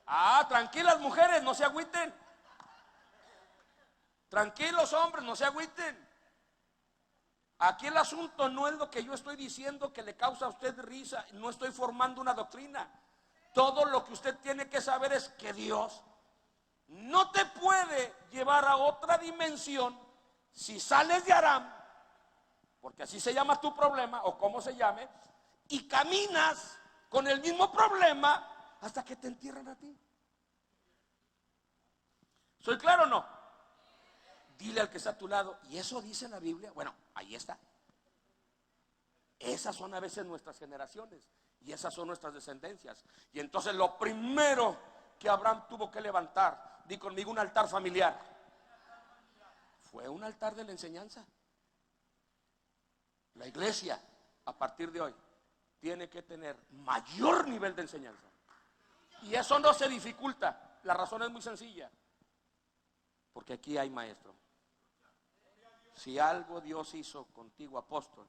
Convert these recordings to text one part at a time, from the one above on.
Ah, tranquilas mujeres, no se agüiten. Tranquilos hombres, no se agüiten. Aquí el asunto no es lo que yo estoy diciendo que le causa a usted risa. No estoy formando una doctrina. Todo lo que usted tiene que saber es que Dios no te puede llevar a otra dimensión si sales de Aram, porque así se llama tu problema o como se llame, y caminas con el mismo problema hasta que te entierran a ti. ¿Soy claro o no? Dile al que está a tu lado, ¿y eso dice la Biblia? Bueno, ahí está. Esas son a veces nuestras generaciones y esas son nuestras descendencias. Y entonces lo primero que Abraham tuvo que levantar, di conmigo, un altar familiar, fue un altar de la enseñanza. La iglesia a partir de hoy tiene que tener mayor nivel de enseñanza. Y eso no se dificulta. La razón es muy sencilla. Porque aquí hay maestro. Si algo Dios hizo contigo, apóstol,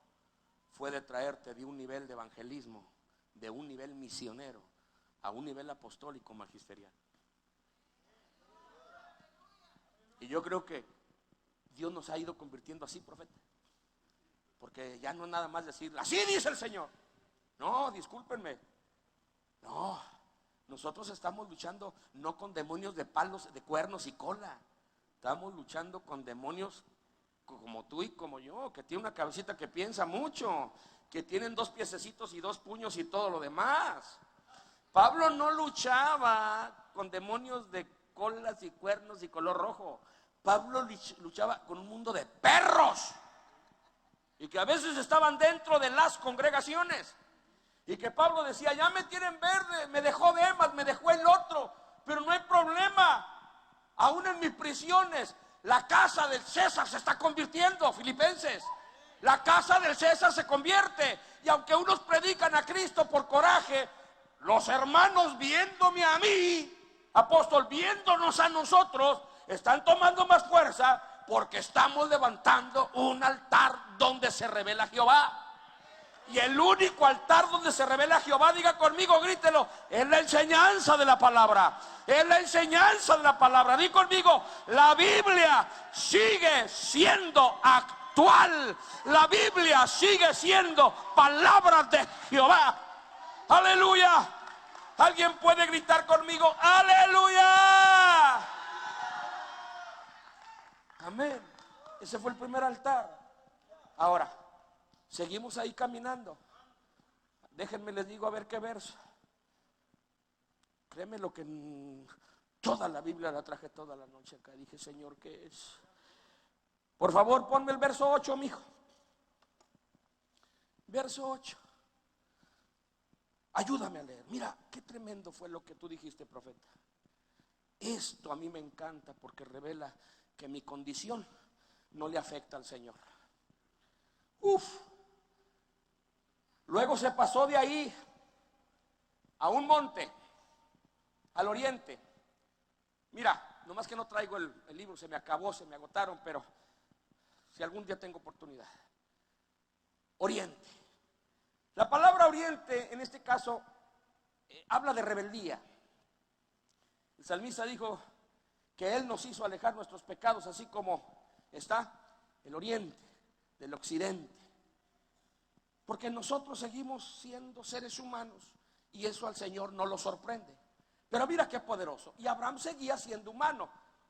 fue de traerte de un nivel de evangelismo, de un nivel misionero, a un nivel apostólico magisterial. Y yo creo que Dios nos ha ido convirtiendo así, profeta. Porque ya no es nada más decir, así dice el Señor. No, discúlpenme. No, nosotros estamos luchando no con demonios de palos, de cuernos y cola. Estamos luchando con demonios como tú y como yo, que tiene una cabecita que piensa mucho, que tienen 2 piececitos y 2 puños y todo lo demás. Pablo no luchaba con demonios de colas y cuernos y color rojo. Pablo luchaba con un mundo de perros, y que a veces estaban dentro de las congregaciones, y que Pablo decía, ya me tienen verde, me dejó Demas, me dejó el otro, pero no hay problema. Aún en mis prisiones, la casa del César se está convirtiendo, Filipenses. La casa del César se convierte. Y aunque unos predican a Cristo por coraje, los hermanos viéndome a mí, apóstol, viéndonos a nosotros, están tomando más fuerza porque estamos levantando un altar donde se revela Jehová. Y el único altar donde se revela Jehová, diga conmigo, grítelo, es la enseñanza de la palabra. Es la enseñanza de la palabra. Di conmigo, la Biblia sigue siendo actual. La Biblia sigue siendo palabras de Jehová. Aleluya. ¿Alguien puede gritar conmigo, aleluya? Amén. Ese fue el primer altar. Ahora seguimos ahí caminando. Déjenme les digo a ver qué verso. Créeme lo que toda la Biblia la traje toda la noche acá. Dije, Señor, ¿qué es? Por favor, ponme el verso 8, mijo. Verso 8. Ayúdame a leer. Mira, qué tremendo fue lo que tú dijiste, profeta. Esto a mí me encanta porque revela que mi condición no le afecta al Señor. Luego se pasó de ahí a un monte, al oriente. Mira, nomás que no traigo el libro, se me acabó, se me agotaron, pero si algún día tengo oportunidad. Oriente. La palabra oriente en este caso habla de rebeldía. El salmista dijo que Él nos hizo alejar nuestros pecados, así como está el oriente del occidente. Porque nosotros seguimos siendo seres humanos y eso al Señor no lo sorprende. Pero mira qué poderoso. Y Abraham seguía siendo humano.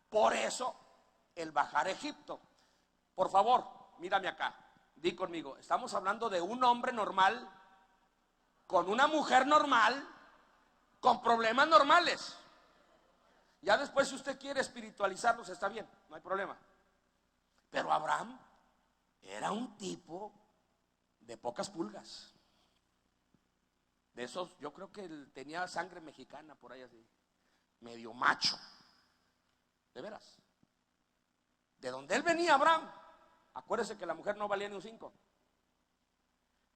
Por eso el bajar a Egipto. Por favor, mírame acá. Di conmigo, estamos hablando de un hombre normal, con una mujer normal, con problemas normales. Ya después, si usted quiere espiritualizarlos, está bien, no hay problema. Pero Abraham era un tipo de pocas pulgas. De esos, yo creo que él tenía sangre mexicana por ahí así, medio macho. De veras. De donde él venía, Abraham, acuérdese que la mujer no valía ni un 5.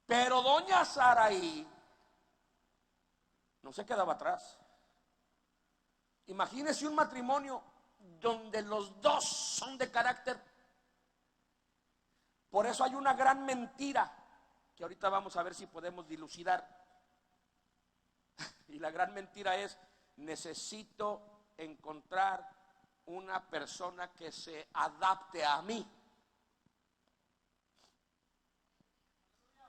Pero doña Saraí no se quedaba atrás. Imagínese un matrimonio donde los dos son de carácter. Por eso hay una gran mentira que ahorita vamos a ver si podemos dilucidar. Y la gran mentira es necesito encontrar una persona que se adapte a mí.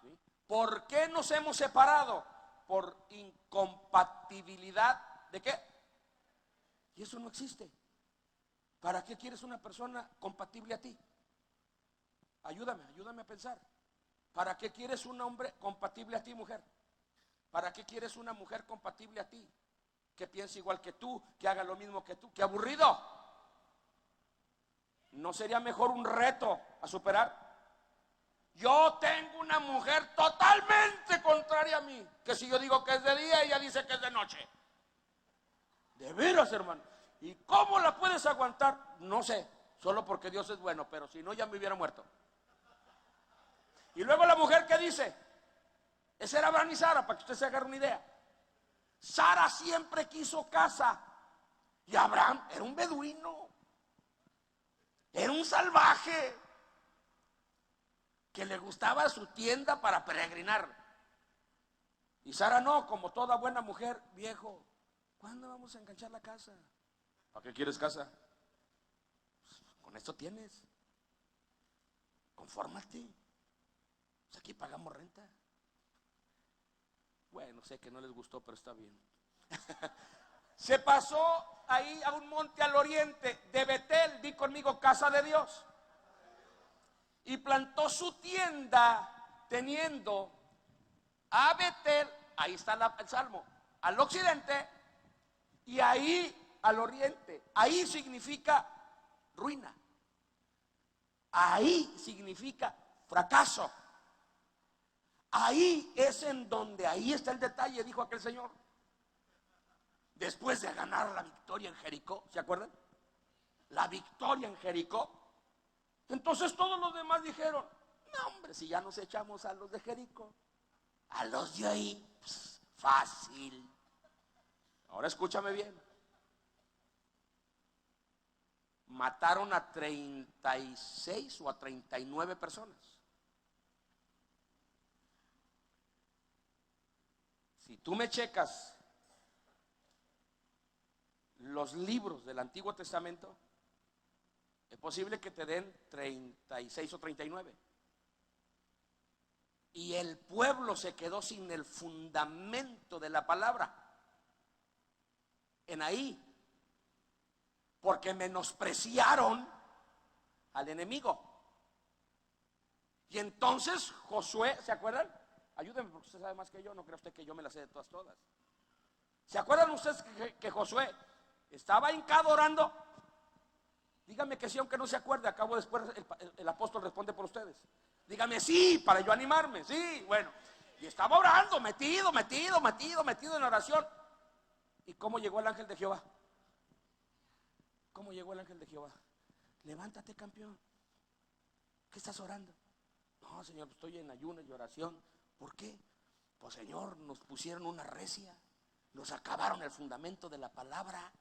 ¿Sí? ¿Por qué nos hemos separado? Por incompatibilidad. ¿De qué? Y eso no existe. ¿Para qué quieres una persona compatible a ti? Ayúdame a pensar. ¿Para qué quieres un hombre compatible a ti, mujer? ¿Para qué quieres una mujer compatible a ti? Que piense igual que tú, que haga lo mismo que tú. ¡Qué aburrido! ¿No sería mejor un reto a superar? Yo tengo una mujer totalmente contraria a mí, que si yo digo que es de día, ella dice que es de noche. De veras, hermano. ¿Y cómo la puedes aguantar? No sé, solo porque Dios es bueno, pero si no ya me hubiera muerto. Y luego la mujer que dice, esa era Abraham y Sara, para que usted se agarre una idea. Sara siempre quiso casa y Abraham era un beduino, era un salvaje que le gustaba su tienda para peregrinar. Y Sara no, como toda buena mujer, viejo, ¿cuándo vamos a enganchar la casa? ¿Para qué quieres casa? Pues, con esto tienes. Confórmate. Pues aquí pagamos renta. Bueno, sé que no les gustó, pero está bien. Se pasó ahí a un monte al oriente de Betel, di conmigo, casa de Dios. Y plantó su tienda teniendo a Betel, ahí está el salmo, al occidente y ahí al oriente. Ahí significa ruina. Ahí significa fracaso. Ahí es en donde, ahí está el detalle, dijo aquel señor. Después de ganar la victoria en Jericó, ¿se acuerdan? La victoria en Jericó. Entonces todos los demás dijeron, no hombre, si ya nos echamos a los de Jericó, a los de ahí, pues, fácil. Ahora escúchame bien. Mataron a 36 o a 39 personas. Si tú me checas los libros del Antiguo Testamento, es posible que te den 36 o 39. Y el pueblo se quedó sin el fundamento de la palabra en ahí, porque menospreciaron al enemigo. Y entonces Josué, ¿se acuerdan? Ayúdenme porque usted sabe más que yo, no cree usted que yo me la sé de todas. ¿Se acuerdan ustedes que Josué estaba hincado orando? Dígame que sí, aunque no se acuerde. Acabo después, el apóstol responde por ustedes. Dígame sí, para yo animarme. Sí, bueno. Y estaba orando, metido en oración. ¿Y cómo llegó el ángel de Jehová? ¿Cómo llegó el ángel de Jehová? Levántate, campeón. ¿Qué estás orando? No, Señor, estoy en ayuno y oración. ¿Por qué? Pues, Señor, nos pusieron una recia. Nos acabaron el fundamento de la palabra.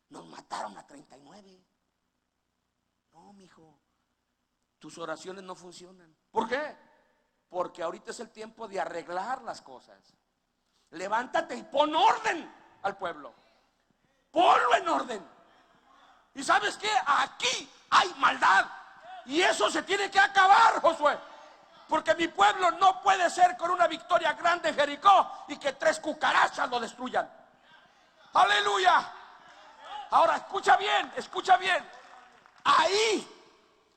Nos mataron a 39. No, mijo, tus oraciones no funcionan. ¿Por qué? Porque ahorita es el tiempo de arreglar las cosas. Levántate y pon orden al pueblo. Ponlo en orden. ¿Y sabes qué? Aquí hay maldad. Y eso se tiene que acabar, Josué. Porque mi pueblo no puede ser con una victoria grande en Jericó y que 3 cucarachas lo destruyan. Aleluya. Ahora escucha bien. Ahí,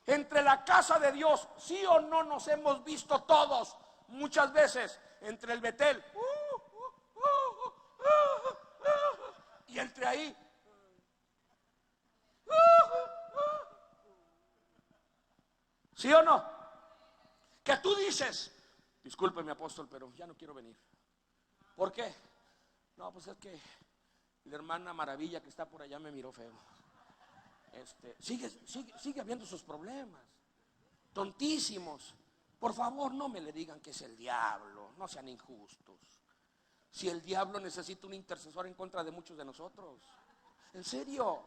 entre la casa de Dios, sí o no nos hemos visto todos, muchas veces, entre el Betel y entre ahí. ¿Sí o no? Que tú dices, disculpe mi apóstol, pero ya no quiero venir. ¿Por qué? No, pues es que la hermana Maravilla que está por allá me miró feo. Sigue habiendo sus problemas, tontísimos. Por favor, no me le digan que es el diablo, no sean injustos. Si el diablo necesita un intercesor en contra de muchos de nosotros. En serio,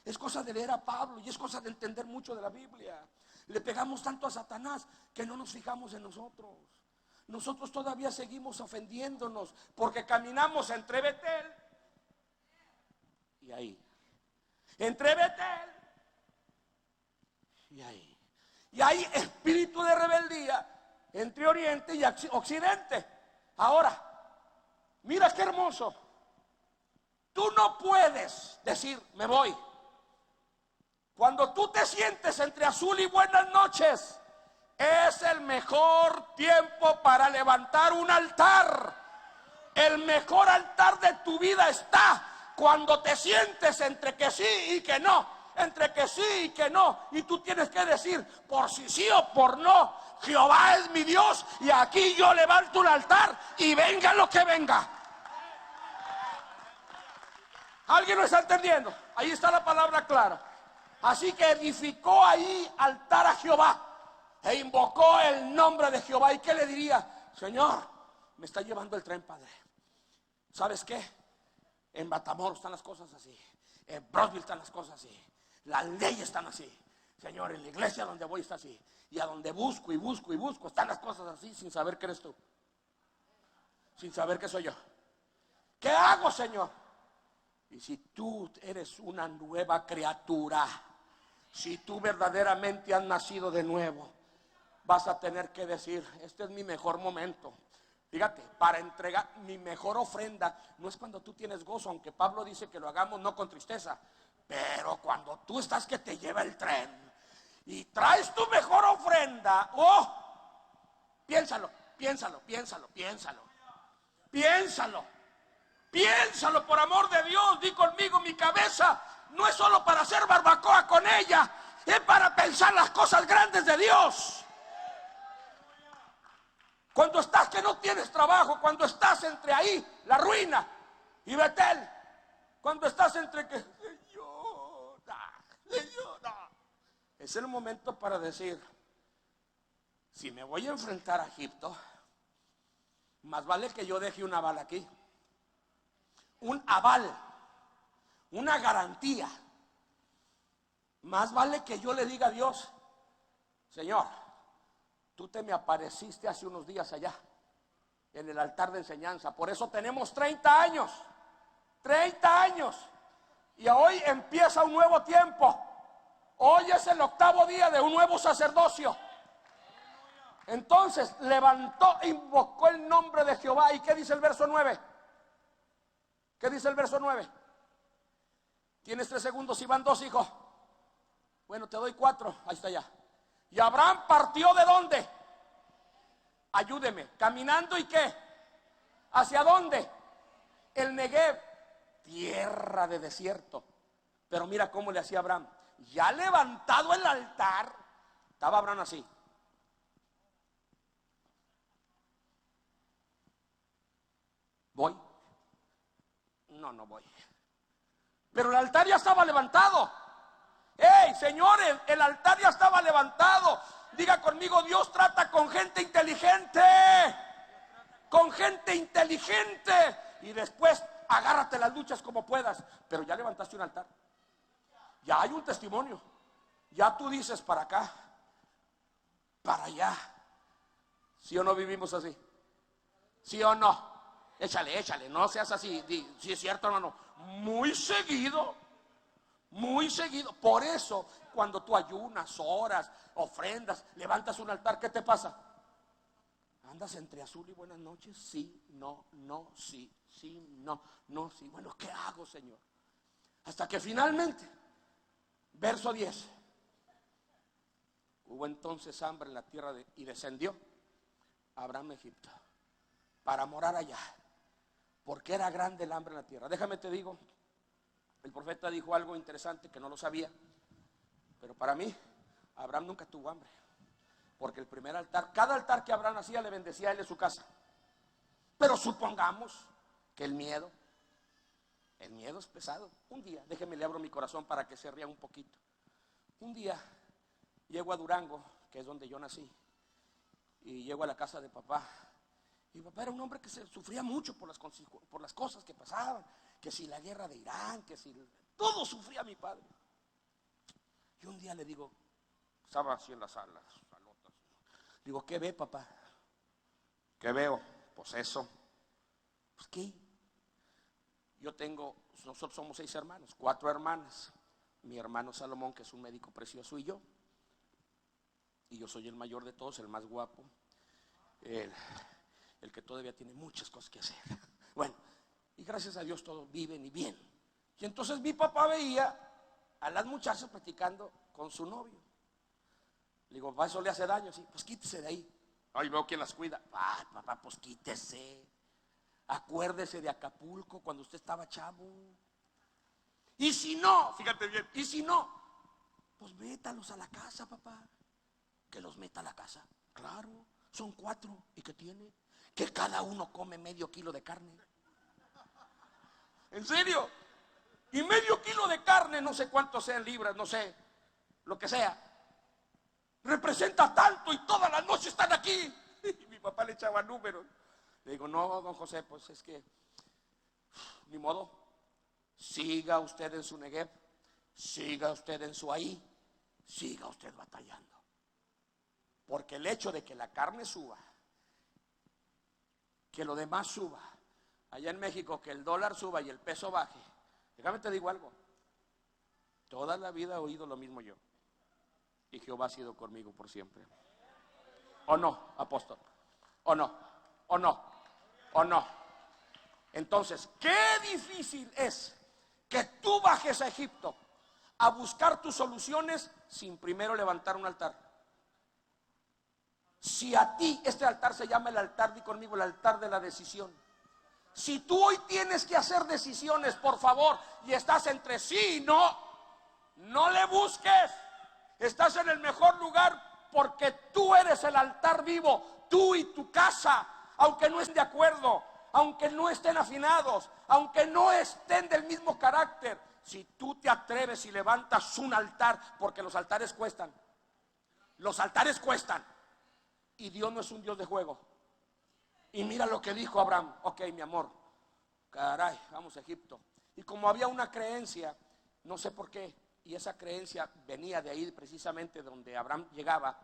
es cosa de leer a Pablo y es cosa de entender mucho de la Biblia. Le pegamos tanto a Satanás que no nos fijamos en nosotros. Nosotros todavía seguimos ofendiéndonos porque caminamos entre Betel y ahí. Entre Betel y ahí. Y hay espíritu de rebeldía entre Oriente y Occidente. Ahora, mira qué hermoso. Tú no puedes decir, me voy. Cuando tú te sientes entre azul y buenas noches, es el mejor tiempo para levantar un altar. El mejor altar de tu vida está cuando te sientes entre que sí y que no, entre que sí y que no, y tú tienes que decir por si sí o por no, Jehová es mi Dios y aquí yo levanto un altar y venga lo que venga. ¿Alguien lo está entendiendo? Ahí está la palabra clara. Así que edificó ahí altar a Jehová e invocó el nombre de Jehová. ¿Y qué le diría? Señor, me está llevando el tren, Padre. ¿Sabes qué? En Matamoros están las cosas así, en Brosville están las cosas así, las leyes están así. Señor, en la iglesia donde voy está así, y a donde busco y busco y busco están las cosas así, sin saber que eres tú, sin saber que soy yo. ¿Qué hago, Señor? Y si tú eres una nueva criatura, si tú verdaderamente has nacido de nuevo, vas a tener que decir, este es mi mejor momento. Fíjate, para entregar mi mejor ofrenda, no es cuando tú tienes gozo, aunque Pablo dice que lo hagamos no con tristeza, pero cuando tú estás que te lleva el tren y traes tu mejor ofrenda, piénsalo, piénsalo, piénsalo, piénsalo, piénsalo, piénsalo por amor de Dios. Di conmigo, mi cabeza no es solo para hacer barbacoa con ella, es para pensar las cosas grandes de Dios. Cuando estás que no tienes trabajo, cuando estás entre ahí, la ruina y Betel, cuando estás entre que Señor, es el momento para decir, si me voy a enfrentar a Egipto, más vale que yo deje un aval aquí, un aval, una garantía. Más vale que yo le diga a Dios, Señor, tú te me apareciste hace unos días allá, en el altar de enseñanza. Por eso tenemos 30 años. 30 años. Y hoy empieza un nuevo tiempo. Hoy es el 8º día de un nuevo sacerdocio. Entonces levantó, invocó el nombre de Jehová. ¿Y qué dice el verso 9? ¿Qué dice el verso 9? Tienes 3 segundos y van 2, hijo. Bueno, te doy 4. Ahí está ya. Y Abraham partió ¿de dónde? Ayúdeme. ¿Caminando y qué? ¿Hacia dónde? El Negev, tierra de desierto. Pero mira cómo le hacía Abraham. Ya levantado el altar, estaba Abraham así. ¿Voy? No voy. Pero el altar ya estaba levantado. ¡Ey, señores! El altar ya estaba levantado. Diga conmigo, Dios trata con gente inteligente. Con gente inteligente. Y después agárrate las luchas como puedas. Pero ya levantaste un altar. Ya hay un testimonio. Ya tú dices para acá, para allá. ¿Sí o no vivimos así? ¿Sí o no? Échale, no seas así. Si es cierto, hermano. Muy seguido. Muy seguido. Por eso, cuando tú ayunas, oras, ofrendas, levantas un altar, ¿qué te pasa? ¿Andas entre azul y buenas noches? Sí, no, sí, no, sí. Bueno, ¿qué hago, Señor? Hasta que finalmente, verso 10. Hubo entonces hambre en la tierra y descendió Abraham a Egipto para morar allá, porque era grande el hambre en la tierra. Déjame te digo, el profeta dijo algo interesante que no lo sabía, pero para mí, Abraham nunca tuvo hambre, porque el primer altar, cada altar que Abraham hacía le bendecía a él en su casa. Pero supongamos que el miedo es pesado. Un día, déjeme le abro mi corazón para que se ría un poquito. Un día llego a Durango, que es donde yo nací, y llego a la casa de papá. Y papá era un hombre que sufría mucho por las cosas que pasaban, que si la guerra de Irán, que si todo sufría mi padre. Y un día le digo, estaba así en las salas, salotas. Digo, ¿qué ve, papá? ¿Qué veo? Pues eso. Pues ¿qué? nosotros somos 6 hermanos, 4 hermanas. Mi hermano Salomón, que es un médico precioso, y yo. Y yo soy el mayor de todos, el más guapo, el que todavía tiene muchas cosas que hacer. Bueno, y gracias a Dios todos viven y bien. Y entonces mi papá veía a las muchachas platicando con su novio. Le digo, papá, eso le hace daño. Sí, pues quítese de ahí. Ay, veo quién las cuida. Ah, papá, pues quítese. Acuérdese de Acapulco cuando usted estaba chavo. Y si no, fíjate bien, y si no, pues métalos a la casa, papá. Que los meta a la casa. Claro, son 4. ¿Y qué tiene? Que cada uno come medio kilo de carne. ¿En serio? Y medio kilo de carne, no sé cuántos sean libras, no sé, lo que sea, representa tanto y todas las noches están aquí. Y mi papá le echaba números. Le digo, no, don José, pues es que ni modo. Siga usted en su Negev, siga usted en su ahí, siga usted batallando. Porque el hecho de que la carne suba, que lo demás suba, allá en México que el dólar suba y el peso baje, déjame te digo algo, toda la vida he oído lo mismo yo, y Jehová ha sido conmigo por siempre. ¿O no, apóstol? ¿O no? ¿O no? ¿O no? Entonces, qué difícil es que tú bajes a Egipto a buscar tus soluciones sin primero levantar un altar. Si a ti este altar se llama el altar, di conmigo, el altar de la decisión. Si tú hoy tienes que hacer decisiones, por favor, y estás entre sí y no, no le busques. Estás en el mejor lugar porque tú eres el altar vivo, tú y tu casa, aunque no estén de acuerdo, aunque no estén afinados, aunque no estén del mismo carácter. Si tú te atreves y levantas un altar, porque los altares cuestan, los altares cuestan. Y Dios no es un Dios de juego. Y mira lo que dijo Abraham. Ok, mi amor, caray, vamos a Egipto. Y como había una creencia, no sé por qué, y esa creencia venía de ahí precisamente donde Abraham llegaba,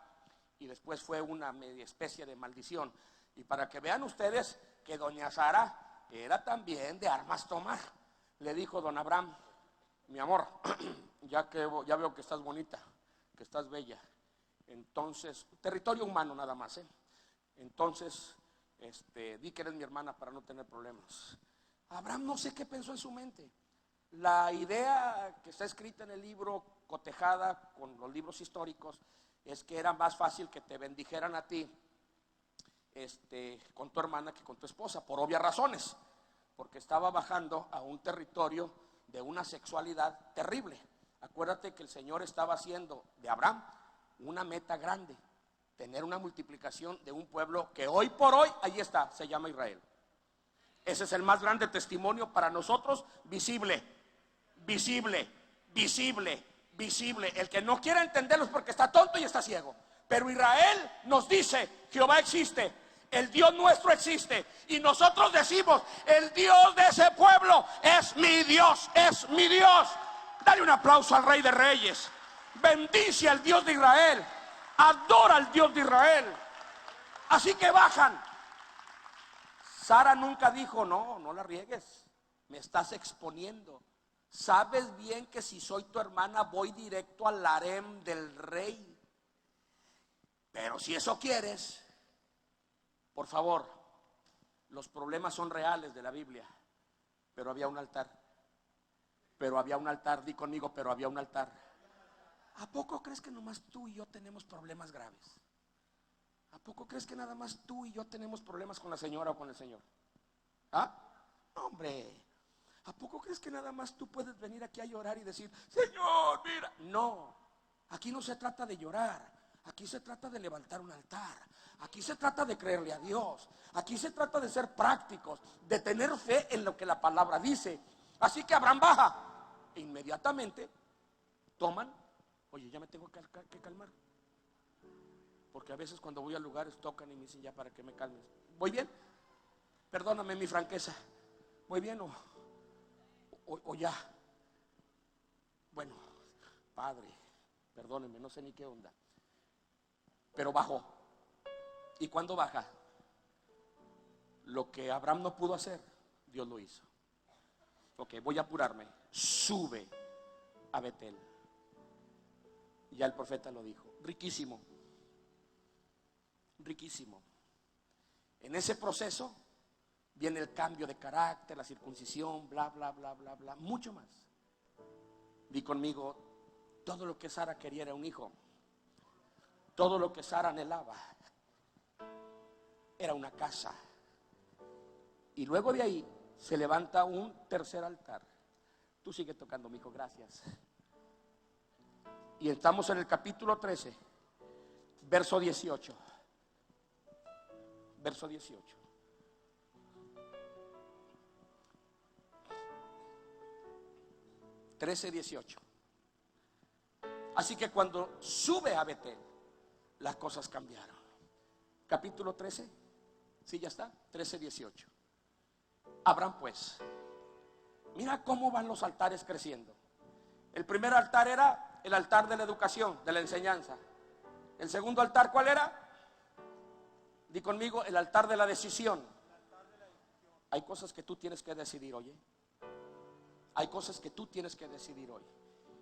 y después fue una media especie de maldición. Y para que vean ustedes que doña Sara era también de armas tomar, le dijo don Abraham, mi amor, ya veo que estás bonita, que estás bella. Entonces, territorio humano nada más, Entonces, di que eres mi hermana para no tener problemas. Abraham no sé qué pensó en su mente. La idea que está escrita en el libro, cotejada con los libros históricos, es que era más fácil que te bendijeran a ti con tu hermana que con tu esposa, por obvias razones, porque estaba bajando a un territorio de una sexualidad terrible. Acuérdate que el Señor estaba haciendo de Abraham una meta grande, tener una multiplicación de un pueblo que hoy por hoy, ahí está, se llama Israel. Ese es el más grande testimonio para nosotros, visible, visible, visible, visible. El que no quiera entenderlo es porque está tonto y está ciego. Pero Israel nos dice, Jehová existe, el Dios nuestro existe. Y nosotros decimos, el Dios de ese pueblo es mi Dios, es mi Dios. Dale un aplauso al Rey de Reyes. Bendice al Dios de Israel, adora al Dios de Israel. Así que bajan. Sara nunca dijo, no la riegues, me estás exponiendo. Sabes bien que si soy tu hermana voy directo al harem del rey. Pero si eso quieres, por favor, los problemas son reales de la Biblia. Pero había un altar. Pero había un altar, di conmigo, pero había un altar. ¿A poco crees que nomás tú y yo tenemos problemas graves? ¿A poco crees que nada más tú y yo tenemos problemas con la señora o con el señor? ¿Ah? Hombre, ¿a poco crees que nada más tú puedes venir aquí a llorar y decir, Señor, mira? No, aquí no se trata de llorar, aquí se trata de levantar un altar, aquí se trata de creerle a Dios, aquí se trata de ser prácticos, de tener fe en lo que la palabra dice. Así que Abraham baja, e inmediatamente toman. Oye, ya me tengo que calmar. Porque a veces cuando voy a lugares tocan y me dicen ya para que me calmes. ¿Voy bien? Perdóname mi franqueza. ¿Voy bien o ya? Bueno, Padre, perdóneme, no sé ni qué onda. Pero bajó. ¿Y cuando baja? Lo que Abraham no pudo hacer, Dios lo hizo. Ok, voy a apurarme. Sube a Betel. Ya el profeta lo dijo. Riquísimo. Riquísimo. En ese proceso viene el cambio de carácter, la circuncisión, bla, bla, bla, bla, bla. Mucho más. Di conmigo, todo lo que Sara quería era un hijo. Todo lo que Sara anhelaba era una casa. Y luego de ahí se levanta un tercer altar. Tú sigue tocando, mi hijo, gracias. Y estamos en el capítulo 13, verso 18. Verso 18. (13:18). Así que cuando sube a Betel, las cosas cambiaron. Capítulo 13, sí, ya está, 13:18. Abraham pues, mira cómo van los altares creciendo. El primer altar era el altar de la educación, de la enseñanza. El segundo altar, ¿cuál era? Di conmigo, el altar de la decisión. Hay cosas que tú tienes que decidir, oye. Hay cosas que tú tienes que decidir hoy.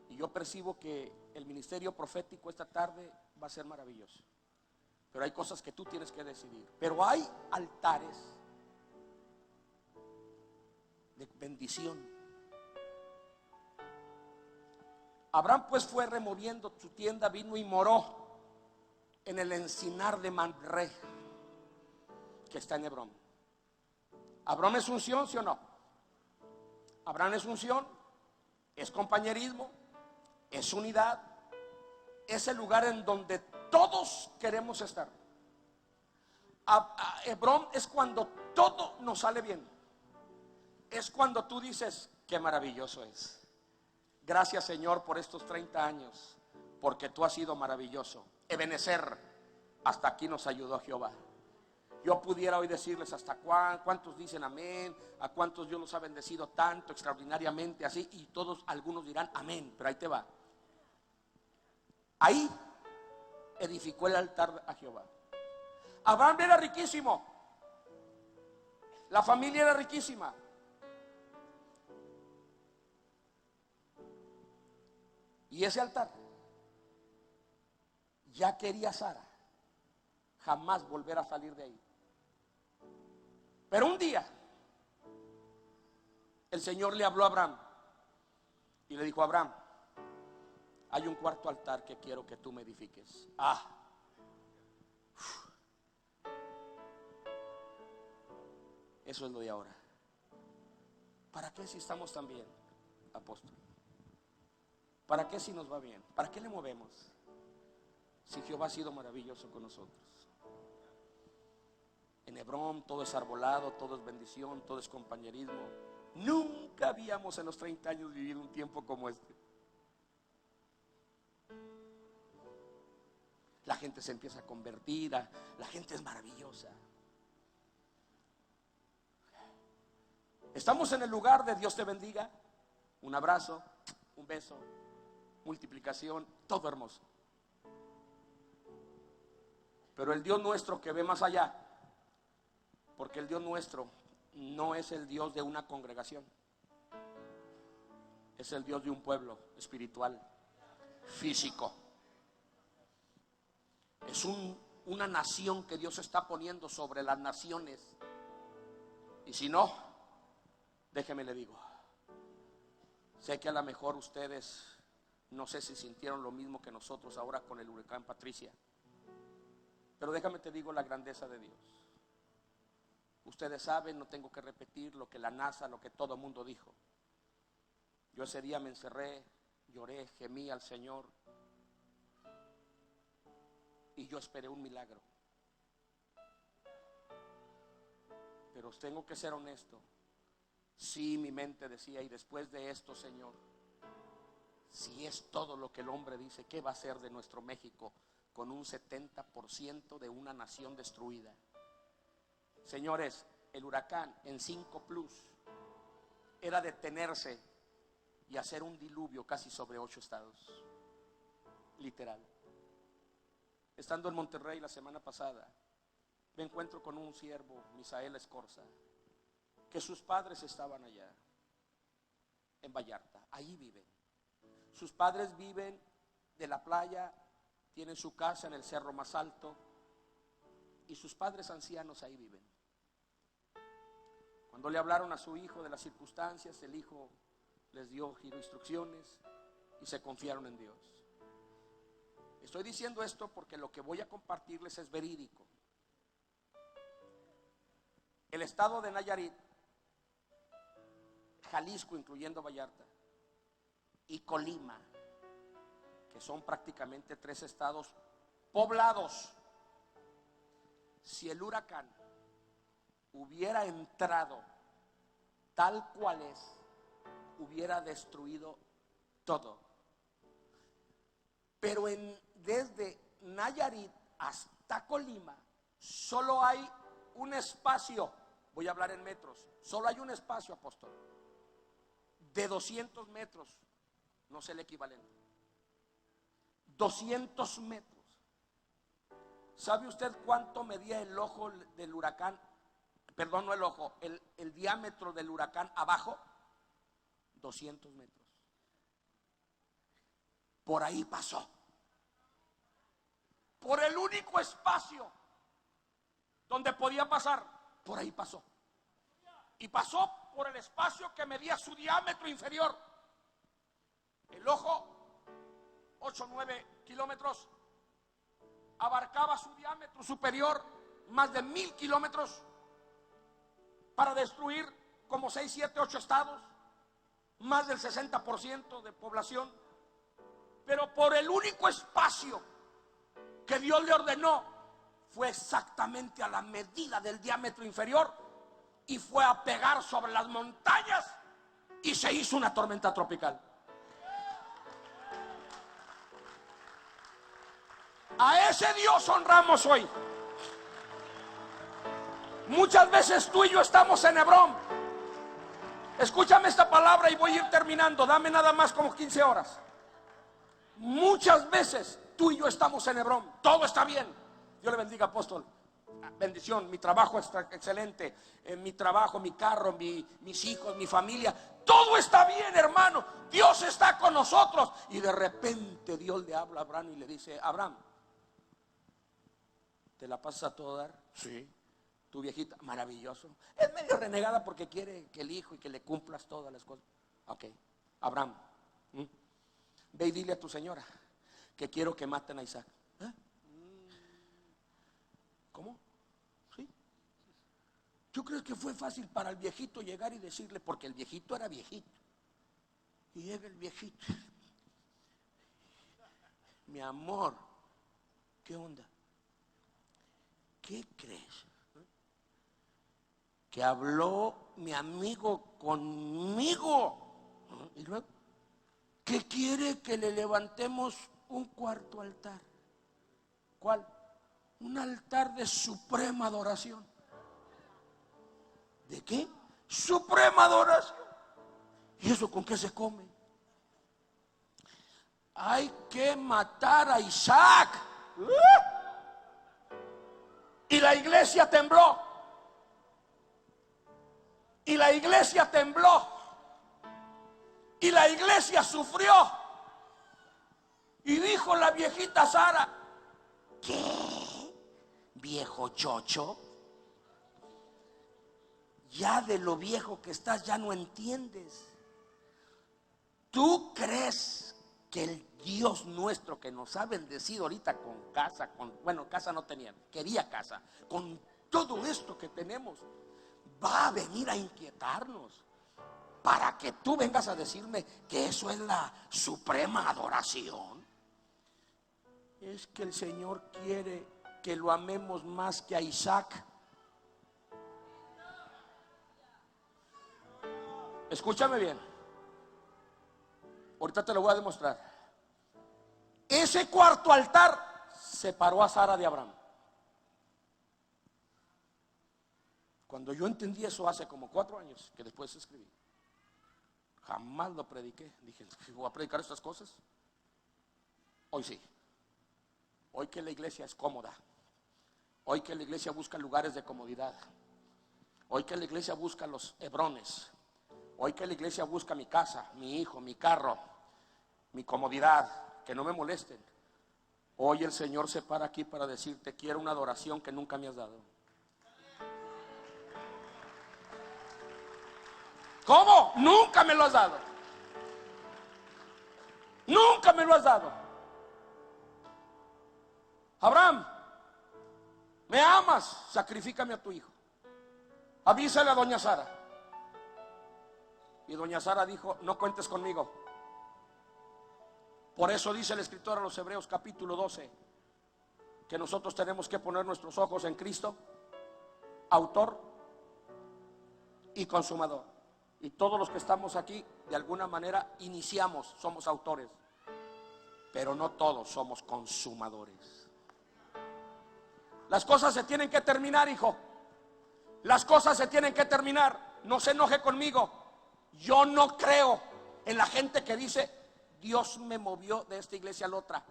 Y yo percibo que el ministerio profético esta tarde va a ser maravilloso. Pero hay cosas que tú tienes que decidir. Pero hay altares de bendición. Abraham pues fue removiendo su tienda, vino y moró en el encinar de Mamre, que está en Hebrón. ¿Abraham es unción, sí o no? Abraham es unción, es compañerismo, es unidad, es el lugar en donde todos queremos estar. Hebrón es cuando todo nos sale bien. Es cuando tú dices, qué maravilloso es. Gracias, Señor, por estos 30 años, porque tú has sido maravilloso. Ebenecer, hasta aquí nos ayudó Jehová. Yo pudiera hoy decirles hasta cuántos dicen amén, a cuántos Dios los ha bendecido tanto, extraordinariamente así, y todos, algunos dirán amén, pero ahí te va. Ahí edificó el altar a Jehová. Abraham era riquísimo, la familia era riquísima. Y ese altar ya quería Sara jamás volver a salir de ahí. Pero un día el Señor le habló a Abraham y le dijo: Abraham, hay un cuarto altar que quiero que tú me edifiques. Eso es lo de ahora. ¿Para qué si estamos tan bien, apóstol? ¿Para qué si nos va bien? ¿Para qué le movemos? Si Jehová ha sido maravilloso con nosotros. En Hebrón todo es arbolado, todo es bendición, todo es compañerismo. Nunca habíamos en los 30 años vivido un tiempo como este. La gente se empieza a convertir, la gente es maravillosa. Estamos en el lugar de Dios te bendiga. Un abrazo, un beso, multiplicación, todo hermoso. Pero el Dios nuestro que ve más allá, porque el Dios nuestro no es el Dios de una congregación, es el Dios de un pueblo espiritual, físico. Es una nación que Dios está poniendo sobre las naciones. Y si no, déjeme le digo, sé que a lo mejor ustedes, no sé si sintieron lo mismo que nosotros ahora con el huracán Patricia, pero déjame te digo la grandeza de Dios. Ustedes saben, no tengo que repetir lo que la NASA, lo que todo el mundo dijo. Yo ese día me encerré, lloré, gemí al Señor y yo esperé un milagro. Pero tengo que ser honesto. Sí, mi mente decía, y después de esto, Señor, si es todo lo que el hombre dice, ¿qué va a ser de nuestro México con un 70% de una nación destruida? Señores, el huracán en 5 plus era detenerse y hacer un diluvio casi sobre 8 estados, literal. Estando en Monterrey la semana pasada, me encuentro con un siervo, Misael Escorza, que sus padres estaban allá. en Vallarta, ahí viven. Sus padres viven de la playa, tienen su casa en el cerro más alto y sus padres ancianos ahí viven. Cuando le hablaron a su hijo de las circunstancias, el hijo les dio instrucciones y se confiaron en Dios. Estoy diciendo esto porque lo que voy a compartirles es verídico. El estado de Nayarit, Jalisco, incluyendo Vallarta, y Colima, que son prácticamente 3 estados poblados, si el huracán hubiera entrado tal cual es, hubiera destruido todo. Pero desde Nayarit hasta Colima solo hay un espacio, voy a hablar en metros, solo hay un espacio, apóstol, de 200 metros, no sé el equivalente, 200 metros. ¿Sabe usted cuánto medía el ojo del huracán? Perdón, no el ojo, el diámetro del huracán abajo, 200 metros. Por ahí pasó. Por el único espacio donde podía pasar, por ahí pasó. Y pasó por el espacio que medía su diámetro inferior. El ojo, 8 o 9 kilómetros, abarcaba su diámetro superior, más de 1000 kilómetros, para destruir como 6, 7, 8 estados, más del 60% de población. Pero por el único espacio que Dios le ordenó, fue exactamente a la medida del diámetro inferior y fue a pegar sobre las montañas y se hizo una tormenta tropical. A ese Dios honramos hoy. Muchas veces tú y yo estamos en Hebrón. Escúchame esta palabra y voy a ir terminando. Dame nada más como 15 horas. Muchas veces tú y yo estamos en Hebrón. Todo está bien. Dios le bendiga, apóstol. Bendición. Mi trabajo está excelente. Mi trabajo, mi carro, mis hijos, mi familia. Todo está bien, hermano. Dios está con nosotros. Y de repente Dios le habla a Abraham y le dice: Abraham, ¿te la pasas a todo dar? Sí. Tu viejita, maravilloso. Es medio renegada porque quiere que el hijo y que le cumplas todas las cosas. Ok, Abraham, ve y dile a tu señora que quiero que maten a Isaac. ¿Eh? ¿Cómo? Sí. ¿Yo creo que fue fácil para el viejito llegar y decirle? Porque el viejito era viejito. Y llega el viejito: mi amor, ¿qué onda? ¿Qué crees? Que habló mi amigo conmigo. Y luego, que quiere que le levantemos un cuarto altar. ¿Cuál? Un altar de suprema adoración. ¿De qué? Suprema adoración. ¿Y eso con qué se come? Hay que matar a Isaac. Y la iglesia tembló. Y la iglesia tembló. Y la iglesia sufrió. Y dijo la viejita Sara: ¿qué? ¿Viejo chocho? Ya de lo viejo que estás ya no entiendes. ¿Tú crees que el Dios nuestro, que nos ha bendecido ahorita con casa, bueno, casa no tenían, quería casa, con todo esto que tenemos, va a venir a inquietarnos para que tú vengas a decirme que eso es la suprema adoración? Es que el Señor quiere que lo amemos más que a Isaac. Escúchame bien, ahorita te lo voy a demostrar. Ese cuarto altar separó a Sara de Abraham. Cuando yo entendí eso hace como 4 años, que después escribí, jamás lo prediqué. Dije: ¿voy a predicar estas cosas? Hoy sí. Hoy que la iglesia es cómoda. Hoy que la iglesia busca lugares de comodidad. Hoy que la iglesia busca los hebrones. Hoy que la iglesia busca mi casa, mi hijo, mi carro, mi comodidad, que no me molesten. Hoy el Señor se para aquí para decirte: quiero una adoración que nunca me has dado. ¿Cómo? Nunca me lo has dado. Nunca me lo has dado. Abraham, ¿me amas? Sacrifícame a tu hijo. Avísale a doña Sara. Y doña Sara dijo: no cuentes conmigo. Por eso dice el escritor a los Hebreos capítulo 12 que nosotros tenemos que poner nuestros ojos en Cristo, autor y consumador. Y todos los que estamos aquí, de alguna manera iniciamos, somos autores, pero no todos somos consumadores. Las cosas se tienen que terminar, hijo. Las cosas se tienen que terminar. No se enoje conmigo. Yo no creo en la gente que dice: Dios me movió de esta iglesia a la otra.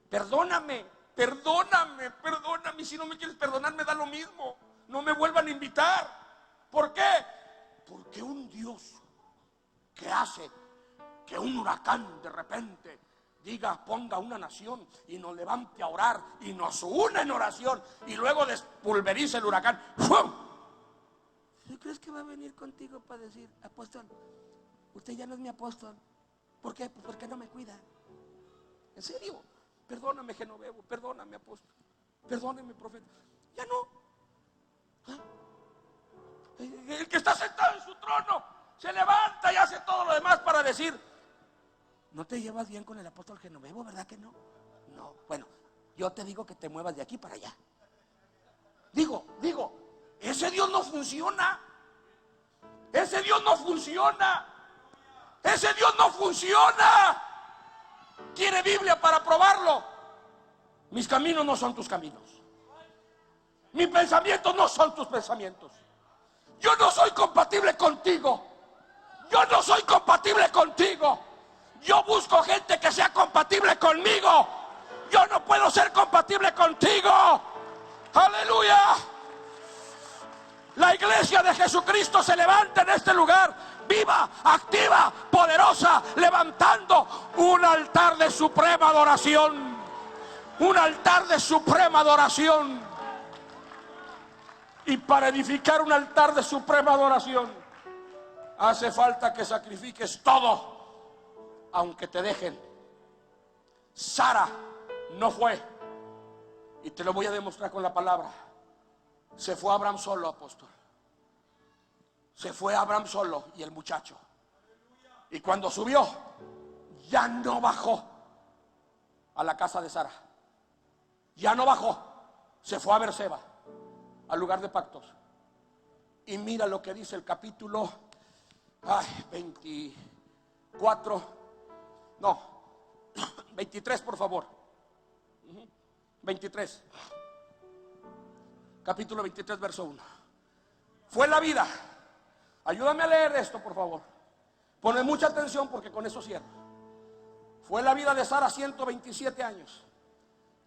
Perdóname, perdóname, perdóname. Si no me quieres perdonar, me da lo mismo. No me vuelvan a invitar. ¿Por qué? Porque un Dios que hace que un huracán de repente diga: ponga una nación y nos levante a orar y nos una en oración, y luego despulveriza el huracán. ¡Fum! ¿Tú crees que va a venir contigo para decir: apóstol, usted ya no es mi apóstol? ¿Por qué? Pues porque no me cuida. ¿En serio? Perdóname, Genovevo, perdóname, apóstol, perdóname, profeta. Ya no. ¿Ah? El que está sentado en su trono se levanta y hace todo lo demás para decir: ¿no te llevas bien con el apóstol Genovevo, verdad que no? No. Bueno, yo te digo que te muevas de aquí para allá. Digo, ese Dios no funciona. Ese Dios no funciona. Ese Dios no funciona. ¿Quiere Biblia para probarlo? Mis caminos no son tus caminos. Mis pensamientos no son tus pensamientos. Yo no soy compatible contigo. Yo no soy compatible contigo. Yo busco gente que sea compatible conmigo. Yo no puedo ser compatible contigo. Aleluya. La iglesia de Jesucristo se levanta en este lugar, viva, activa, poderosa, levantando un altar de suprema adoración. Un altar de suprema adoración. Y para edificar un altar de suprema adoración hace falta que sacrifiques todo, aunque te dejen. Sara no fue, y te lo voy a demostrar con la palabra. Se fue Abraham solo, apóstol. Se fue Abraham solo y el muchacho. Y cuando subió, ya no bajó a la casa de Sara. Ya no bajó. Se fue a Berseba, al lugar de pactos. Y mira lo que dice el capítulo 24. No, 23, por favor. 23. Capítulo 23, verso 1. Fue la vida. Ayúdame a leer esto, por favor. Ponme mucha atención porque con eso cierro. Fue la vida de Sara 127 años.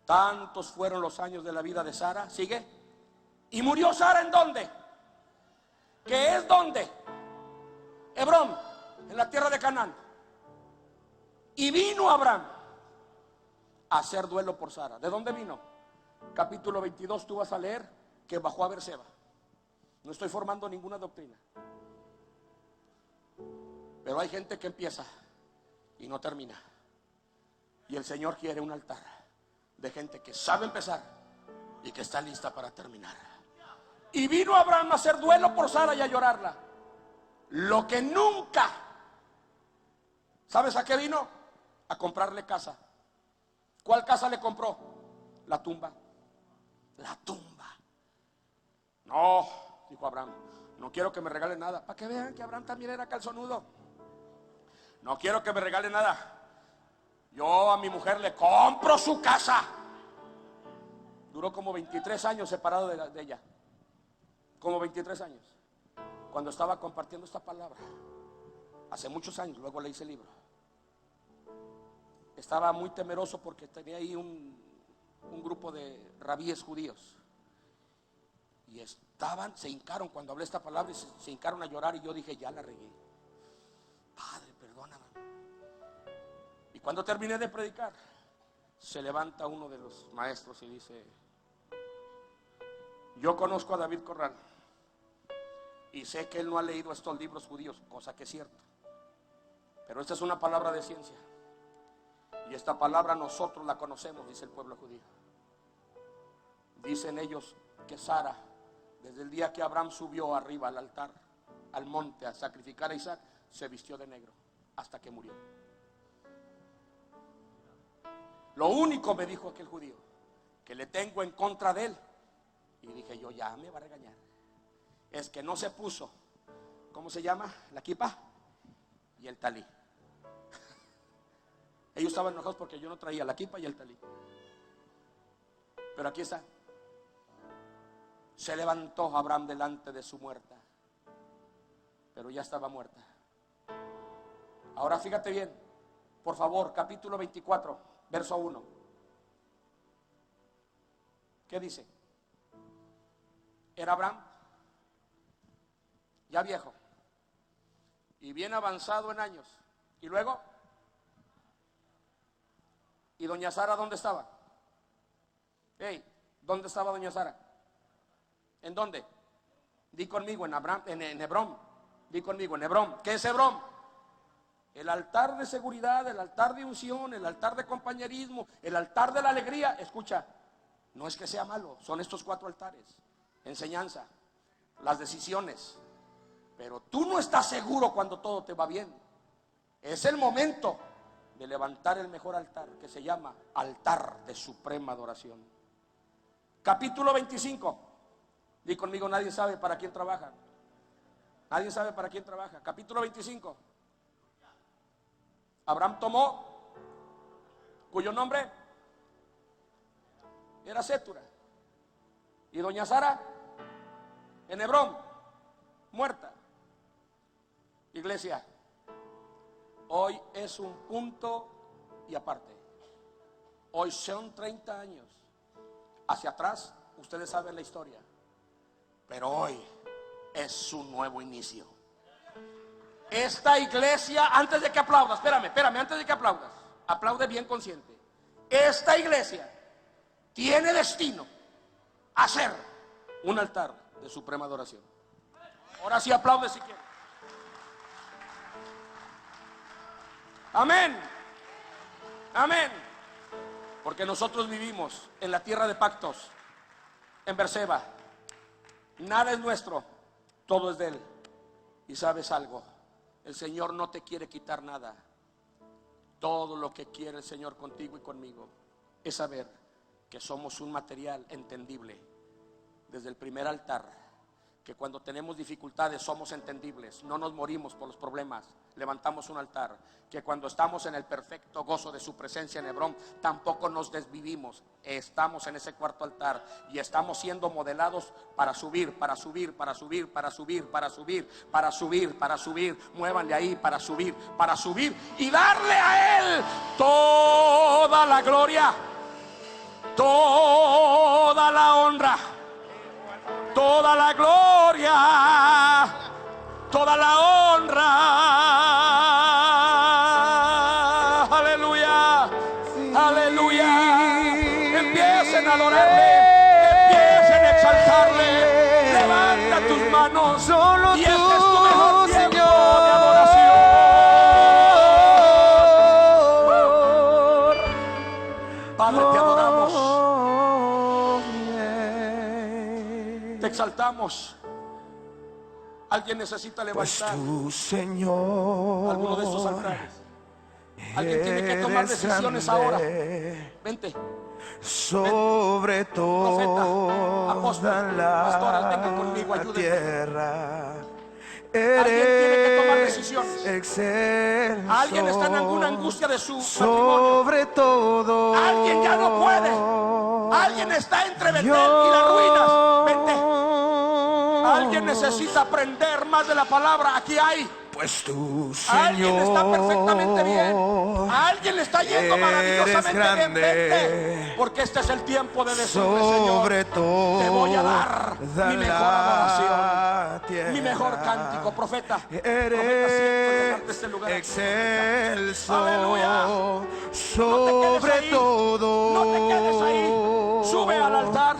Tantos fueron los años de la vida de Sara. Sigue. Y murió Sara ¿en dónde? ¿Qué es dónde? Hebrón, en la tierra de Canaán. Y vino Abraham a hacer duelo por Sara. ¿De dónde vino? Capítulo 22, tú vas a leer que bajó a Berseba. No estoy formando ninguna doctrina, pero hay gente que empieza y no termina. Y el Señor quiere un altar de gente que sabe empezar y que está lista para terminar. Y vino Abraham a hacer duelo por Sara y a llorarla. Lo que nunca, ¿sabes a qué vino? A comprarle casa. ¿Cuál casa le compró? La tumba. La tumba. No, dijo Abraham, no quiero que me regalen nada. Para que vean que Abraham también era calzonudo. No quiero que me regalen nada. Yo a mi mujer le compro su casa. Duró como 23 años separado de ella. Como 23 años. Cuando estaba compartiendo esta palabra, hace muchos años, luego le hice el libro. Estaba muy temeroso porque tenía ahí un grupo de rabíes judíos. Y se hincaron cuando hablé esta palabra y se hincaron a llorar. Y yo dije, ya la regué. perdóname. Y cuando terminé de predicar, se levanta uno de los maestros y dice: yo conozco a David Corral y sé que él no ha leído estos libros judíos, cosa que es cierto, pero esta es una palabra de ciencia, y esta palabra nosotros la conocemos, dice el pueblo judío. Dicen ellos que Sara, desde el día que Abraham subió arriba al altar, al monte, a sacrificar a Isaac, se vistió de negro hasta que murió. Lo único, me dijo aquel judío, que le tengo en contra de él, y dije yo, ya me va a regañar, es que no se puso, ¿cómo se llama? La kipa y el talí. Ellos estaban enojados porque yo no traía la kipa y el talí. Pero aquí está. Se levantó Abraham delante de su muerta, pero ya estaba muerta. Ahora fíjate bien, por favor, capítulo 24, verso 1. ¿Qué dice? Era Abraham ya viejo y bien avanzado en años. Y luego, ¿y doña Sara dónde estaba? Hey, ¿dónde estaba doña Sara? ¿En dónde? Di conmigo, en Hebrón. Di conmigo, en Hebrón. ¿Qué es Hebrón? El altar de seguridad, el altar de unción, el altar de compañerismo, el altar de la alegría. Escucha, no es que sea malo, son estos 4 altares: enseñanza, las decisiones. Pero tú no estás seguro cuando todo te va bien. Es el momento de levantar el mejor altar, que se llama altar de suprema adoración. Capítulo 25. Di conmigo, nadie sabe para quién trabaja. Nadie sabe para quién trabaja. Capítulo 25. Abraham tomó, cuyo nombre era Sétura, y doña Sara en Hebrón, muerta. Iglesia, hoy es un punto y aparte. Hoy son 30 años hacia atrás, ustedes saben la historia, pero hoy es un nuevo inicio. Esta iglesia, antes de que aplaudas, espérame, antes de que aplaudas, aplaude bien consciente. Esta iglesia tiene destino a ser un altar de suprema adoración. Ahora sí aplaude si quieres. Amén. Amén. Porque nosotros vivimos en la tierra de pactos, en Berseba. Nada es nuestro, todo es de Él. Y sabes algo, el Señor no te quiere quitar nada. Todo lo que quiere el Señor contigo y conmigo es saber que somos un material entendible. Desde el primer altar, que cuando tenemos dificultades somos entendibles, no nos morimos por los problemas, levantamos un altar. Que cuando estamos en el perfecto gozo de su presencia en Hebrón, tampoco nos desvivimos, estamos en ese cuarto altar y estamos siendo modelados para subir, para subir, para subir, para subir, para subir, para subir, para subir. Muévanle ahí, para subir y darle a Él toda la gloria, toda la honra, toda la gloria, toda la honra. Aleluya, aleluya. Empiecen a adorarle, empiecen a exaltarle. Levanta tus manos. Solo y este tú, es tu mejor tiempo de adoración. Padre, te adoramos, te exaltamos. Alguien necesita levantar pues tú, Señor, alguno de estos altares. Alguien tiene que tomar decisiones ahora. Vente. Sobre toda apóstol, pastoras, vengan conmigo, la ayúdenme. tierra. Alguien tiene que tomar decisiones. Excelso, Alguien está en alguna angustia de su matrimonio. sobre todo. Alguien ya no puede. Alguien está entre Betel y las ruinas. Vente. Alguien necesita aprender más de la palabra. Aquí hay. pues tú, A alguien está perfectamente bien. Señor, A alguien le está yendo eres maravillosamente bien. grande. Vente, porque este es el tiempo de decirle, Señor, Sobre todo te voy a dar mi mejor adoración, mi mejor tierra. cántico. Profeta, profeta, siento Eres dejarte este lugar aquí, profeta. excelso Aleluya. sobre todo. No te quedes ahí. Sube al altar.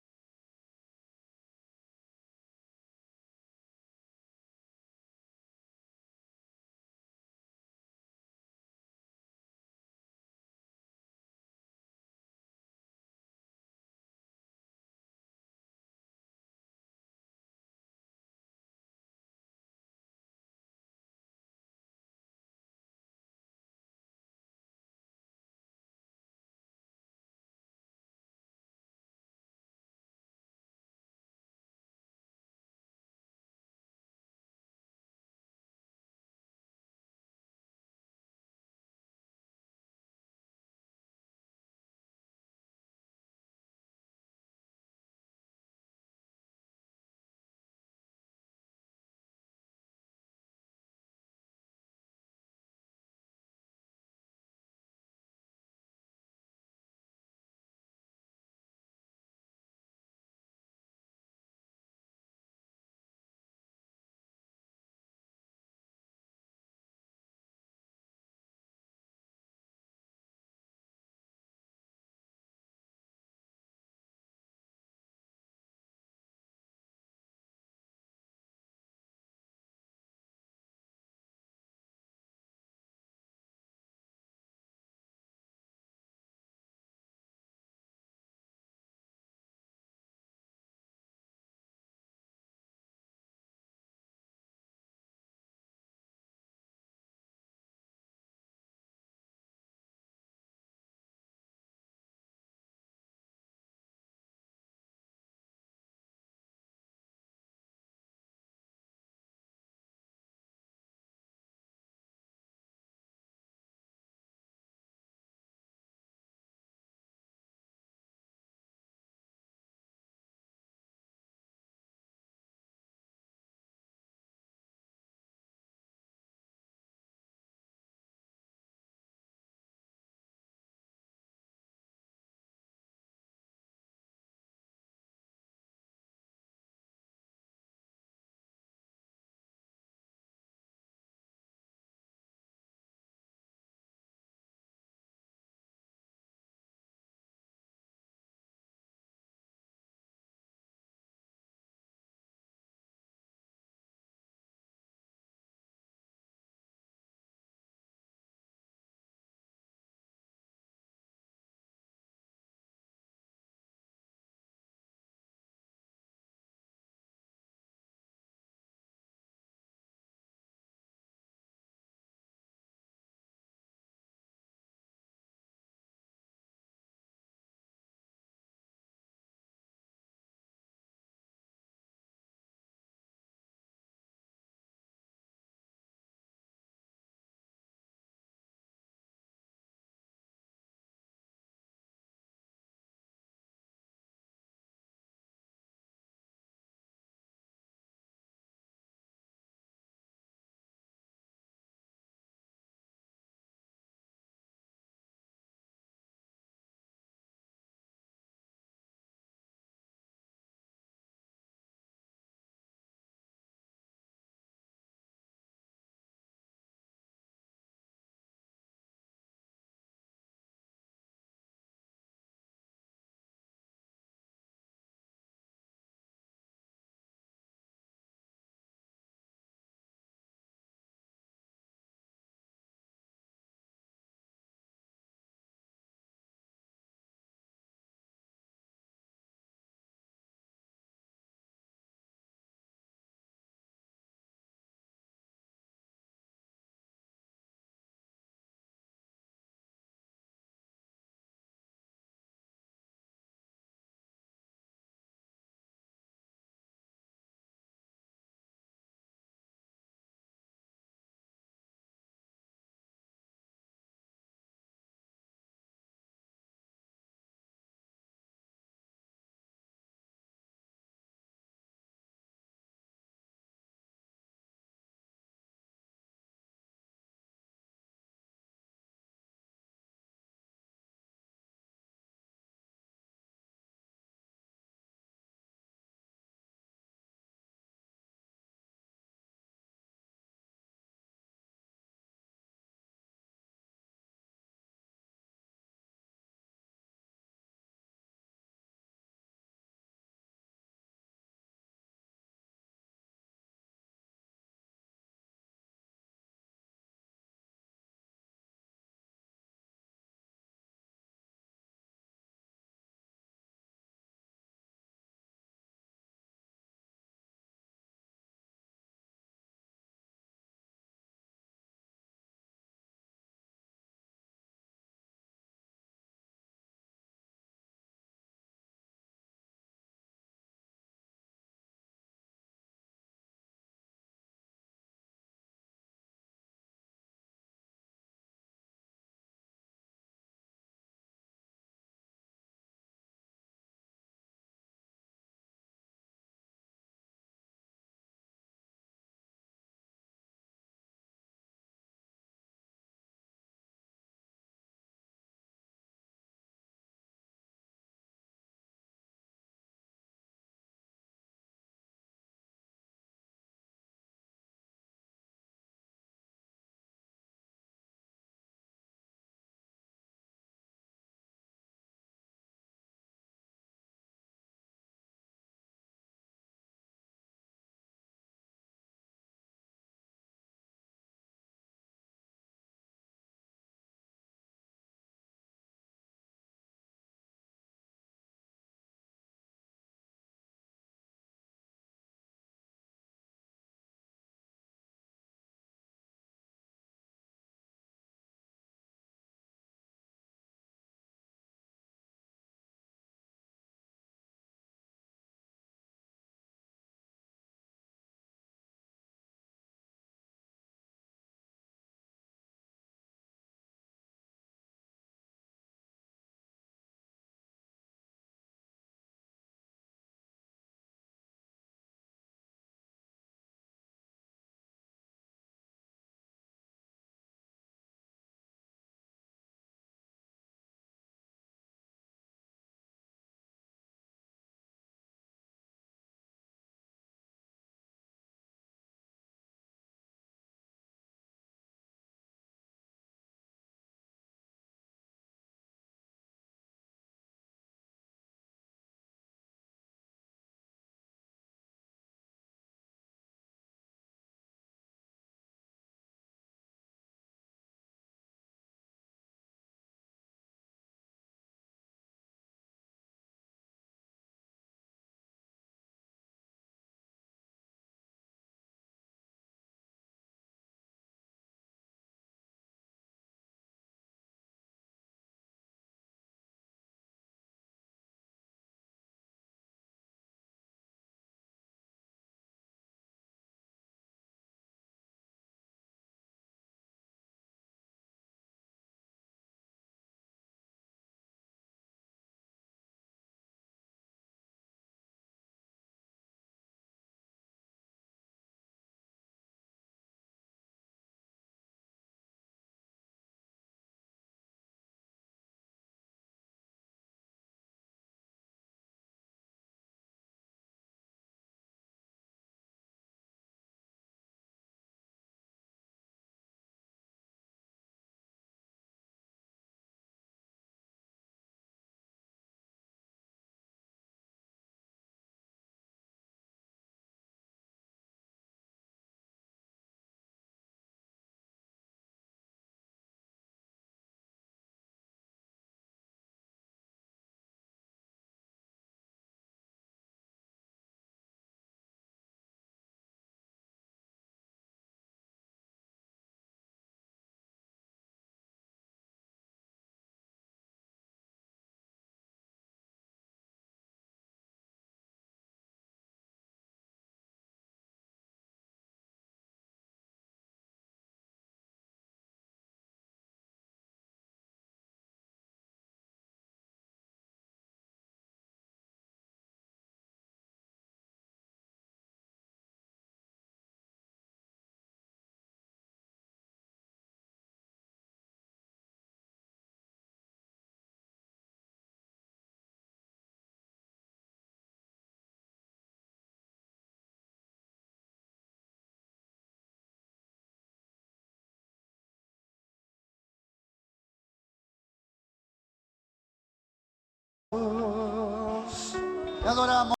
Te adoramos.